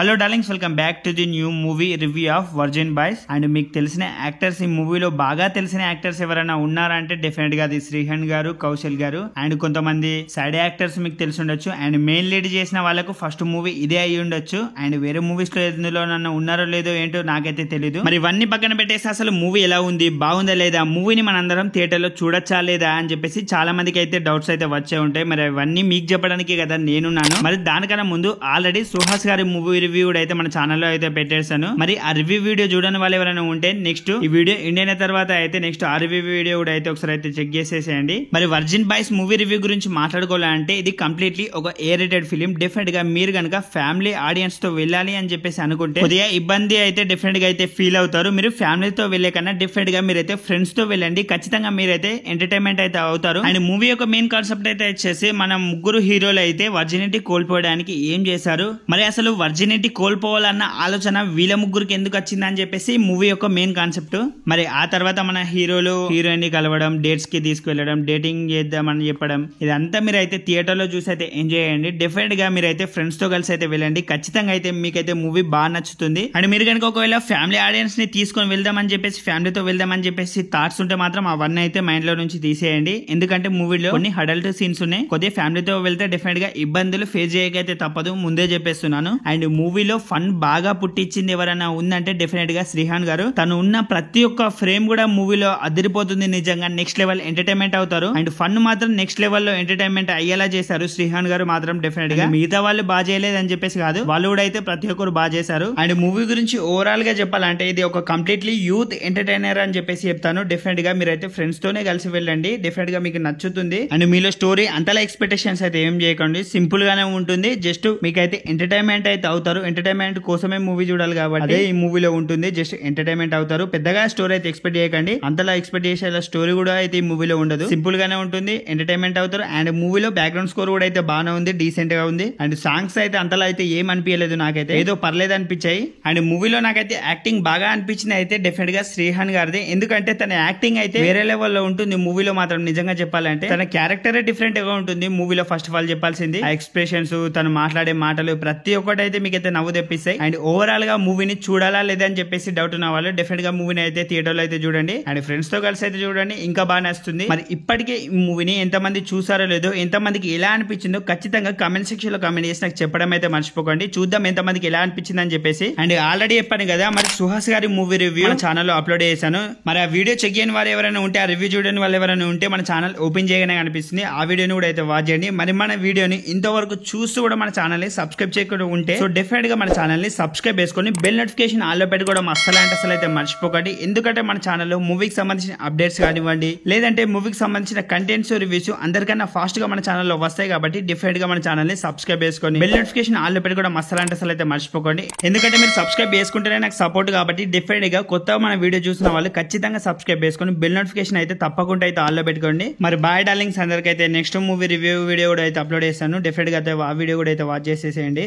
Hello darlings, welcome back to the new movie review of virgin boys. And మీకు తెలిసిన actors, ఈ మూవీలో బాగా తెలిసిన యాక్టర్స్ ఎవరైనా ఉన్నారంటే డెఫినెట్ గా అది శ్రీహాన్ గారు, కౌశల్ గారు అండ్ కొంతమంది సైడ్ యాక్టర్స్ మీకు తెలిసి ఉండొచ్చు. అండ్ మెయిన్ లీడ్ చేసిన వాళ్ళకు ఫస్ట్ మూవీ ఇదే అయి ఉండొచ్చు. అండ్ వేరే మూవీస్ లో ఎందులో నన్ను ఉన్నారో లేదో ఏంటో నాకైతే తెలీదు. మరి ఇవన్నీ పక్కన పెట్టేసి అసలు మూవీ ఎలా ఉంది, బాగుందా లేదా, మూవీని మనందరం థియేటర్ లో చూడొచ్చా లేదా అని చెప్పేసి చాలా మందికి అయితే డౌట్స్ అయితే వచ్చే ఉంటాయి. మరి అవన్నీ మీకు చెప్పడానికి కదా నేనున్నాను. మరి దానికన్నా ముందు ఆల్రెడీ సుహాస్ గారి మూవీ రివ్యూ అయితే మన ఛానల్లో అయితే పెట్టేశాను. మరి ఆ రివ్యూ వీడియో చూడని వాళ్ళు ఎవరైనా ఉంటే నెక్స్ట్ ఈ వీడియో ఎండ్ అయిన తర్వాత అయితే నెక్స్ట్ ఆ రివ్యూ వీడియో కూడా అయితే ఒకసారి అయితే చెక్ చేసేసేయండి. మరి వర్జిన్ బాయ్స్ మూవీ రివ్యూ గురించి మాట్లాడుకోవాలంటే ఇది కంప్లీట్లీ ఒక ఏ రేటెడ్ ఫిలిం. డెఫినెట్ గా మీరు కనుక ఫ్యామిలీ ఆడియన్స్ తో వెళ్ళాలి అని చెప్పేసి అనుకుంటే కొద్దిగా ఇబ్బంది అయితే డెఫినెట్ గా అయితే ఫీల్ అవుతారు. మీరు ఫ్యామిలీతో వెళ్లే కన్నా డెఫినెట్ గా మీరైతే ఫ్రెండ్స్ తో వెళ్ళండి. ఖచ్చితంగా మీరైతే ఎంటర్టైన్మెంట్ అయితే అవుతారు. అండ్ మూవీ యొక్క మెయిన్ కాన్సెప్ట్ అయితే వచ్చేసి మన ముగ్గురు హీరోలు అయితే వర్జినిటీ కోల్పోవడానికి ఏం చేశారు, మరి అసలు వర్జినిటీ కోల్పోవాలన్న ఆలోచన వీళ్ళ ముగ్గురికి ఎందుకు వచ్చిందని చెప్పేసి మూవీ యొక్క మెయిన్ కాన్సెప్ట్. మరి ఆ తర్వాత మన హీరోలు హీరోయిన్ ని కలవడం, డేట్స్ కి తీసుకువెళ్ళడం, డేటింగ్ చేద్దామని చెప్పడం, ఇదంతా మీరు అయితే థియేటర్ లో చూసి అయితే ఎంజాయ్ చేయండి. డెఫినెట్ గా మీరు అయితే ఫ్రెండ్స్ తో కలిసి అయితే వెళ్ళండి. ఖచ్చితంగా అయితే మీకైతే మూవీ బాగా నచ్చుతుంది. అండ్ మీరు కనుక ఒకవేళ ఫ్యామిలీ ఆడియన్స్ ని తీసుకొని వెళ్దామని చెప్పేసి ఫ్యామిలీతో వెళ్దామని చెప్పేసి థాట్స్ ఉంటే మాత్రం అవన్నీ అయితే మైండ్ లో నుంచి తీసేయండి. ఎందుకంటే మూవీలో కొన్ని అడల్ట్ సీన్స్ ఉన్నాయి. కొద్దిగా ఫ్యామిలీతో వెళ్తే డెఫినెట్ గా ఇబ్బందులు ఫేస్ చేయకైతే తప్పదు, ముందే చెప్పేస్తున్నాను. అండ్ మూవీలో ఫన్ బాగా పుట్టించింది ఎవరైనా ఉందంటే డెఫినెట్ గా శ్రీహాన్ గారు. తను ఉన్న ప్రతి ఒక్క ఫ్రేమ్ కూడా మూవీలో అదిరిపోతుంది. నిజంగా నెక్స్ట్ లెవెల్ ఎంటర్టైన్మెంట్ అవుతారు. అండ్ ఫన్ మాత్రం నెక్స్ట్ లెవెల్ లో ఎంటర్టైన్మెంట్ అయ్యేలా చేశారు శ్రీహాన్ గారు మాత్రం. డెఫినెట్ గా మిగతా వాళ్ళు బాగా చేయలేదు అని చెప్పేసి కాదు, వాళ్ళు కూడా అయితే ప్రతి ఒక్కరు బాగా చేశారు. అండ్ మూవీ గురించి ఓవరాల్ గా చెప్పాలంటే ఇది ఒక కంప్లీట్లీ యూత్ ఎంటర్టైనర్ అని చెప్పేసి చెప్తాను. డెఫినెట్ గా మీరైతే ఫ్రెండ్స్ తోనే కలిసి వెళ్ళండి. డెఫినెట్ గా మీకు నచ్చుతుంది. అండ్ మీలో స్టోరీ అంతలా ఎక్స్పెక్టేషన్స్ అయితే ఏం చేయకండి, సింపుల్ గానే ఉంటుంది. జస్ట్ మీకైతే ఎంటర్టైన్మెంట్ అయితే అవుతారు. ఎంటర్టైన్మెంట్ కోసమే మూవీ చూడాలి కాబట్టి అదే ఈ మూవీలో ఉంటుంది. జస్ట్ ఎంటర్టైన్మెంట్ అవుతారు. పెద్దగా స్టోరీ అయితే ఎక్స్పెక్ట్ చేయకండి. అంతలా ఎక్స్పెక్ట్ చేసే స్టోరీ కూడా అయితే ఈ మూవీలో ఉండదు. సింపుల్ గానే ఉంటుంది, ఎంటర్టైన్మెంట్ అవుతారు. అండ్ మూవీలో బ్యాక్గ్రౌండ్ స్కోర్ కూడా అయితే బాగానే ఉంది, డీసెంట్ గా ఉంది. అండ్ సాంగ్స్ అయితే అంతలా అయితే ఏం అనిపించలేదు, నాకైతే ఏదో పర్లేదు అనిపించాయి. అండ్ మూవీలో నాకైతే యాక్టింగ్ బాగా అనిపించింది అయితే డెఫినెట్ గా శ్రీహాన్ గారిది. ఎందుకంటే తన యాక్టింగ్ అయితే వేరే లెవెల్లో ఉంటుంది. మూవీలో మాత్రం నిజంగా చెప్పాలంటే తన క్యారెక్టరే డిఫరెంట్ గా ఉంటుంది మూవీలో. ఫస్ట్ ఆఫ్ ఆల్ చెప్పాల్సింది ఆ ఎక్స్ప్రెషన్స్, తను మాట్లాడే మాటలు ప్రతి ఒక్కటి అయితే మీకైతే నవ్వు తెప్పిస్తాయి. అండ్ ఓవరాల్ గా మూవీని చూడాలా లేదా అని చెప్పేసి డౌట్ ఉన్న వాళ్ళు డెఫినెట్ గా మూవీని అయితే థియేటర్ లో అయితే చూడండి. అండ్ ఫ్రెండ్స్ తో కలిసి అయితే చూడండి, ఇంకా బాగా నచ్చుతుంది. మరి ఇప్పటికే ఈ మూవీని ఎంతమంది చూసారో లేదో, ఎంతమందికి ఎలా అనిపించిందో ఖచ్చితంగా కమెంట్ సెక్షన్ లో కమెంట్ చేసి నాకు చెప్పడం అయితే మర్చిపోకండి. చూద్దాం ఎంతమందికి ఎలా అనిపించింది అని చెప్పేసి. అండ్ ఆల్రెడీ చెప్పాను కదా, మరి సుహాస్ గారి మూవీ రివ్యూ మన ఛానల్లో అప్లోడ్ చేశాను. మరి ఆ వీడియో చెక్ చేయని వాళ్ళు ఎవరైనా ఉంటే, ఆ రివ్యూ చూడని వాళ్ళు ఎవరైనా ఉంటే మన ఛానల్ ఓపెన్ చేయగానే కనిపిస్తుంది. ఆ వీడియోని కూడా అయితే వాచ్ చేయండి. మరి మన వీడియోని ఇంతవరకు చూస్తూ కూడా మన ఛానల్ ని సబ్స్క్రైబ్ చేయకుండా ఉంటే సో డెఫినెట్ గా మన ఛానల్ ని సబ్స్క్రైబ్ చేసుకొని బెల్ నోటిఫికేషన్ ఆల్ లో పెట్టుకోవడం అసలు అయితే మర్చిపోకండి. ఎందుకంటే మన ఛానల్లో మూవీకి సంబంధించిన అప్డేట్స్ కానివ్వండి, లేదంటే మూవీకి సంబంధించిన కంటెంట్స్ రివ్యూస్ అందరికన్నా ఫాస్ట్ గా మన ఛానల్లో వస్తాయి. కాబట్టి డెఫినెట్ గా మన ఛానల్ ని సబ్స్క్రైబ్ చేసుకొని బెల్ నోటిఫికేషన్ ఆల్ లో పెట్టుకోవడం అసలు అయితే మర్చిపోకండి. ఎందుకంటే మీరు సబ్స్క్రైబ్ చేసుకుంటేనే నాకు సపోర్ట్. కాబట్టి డెఫినెట్ గా కొత్తగా మన వీడియో చూసిన వాళ్ళు ఖచ్చితంగా సబ్స్క్రైబ్ చేసుకొని బెల్ నోటిఫికేషన్ అయితే తప్పకుండా అయితే ఆల్ లో పెట్టుకోండి. మరి బాయ్ డార్లింగ్స్, అందరికైతే నెక్స్ట్ మూవీ రివ్యూ వీడియో కూడా అయితే అప్లోడ్ చేస్తాను. డెఫినెట్ గా అయితే ఆ వీడియో కూడా అయితే వాచ్ చేసేసేయండి.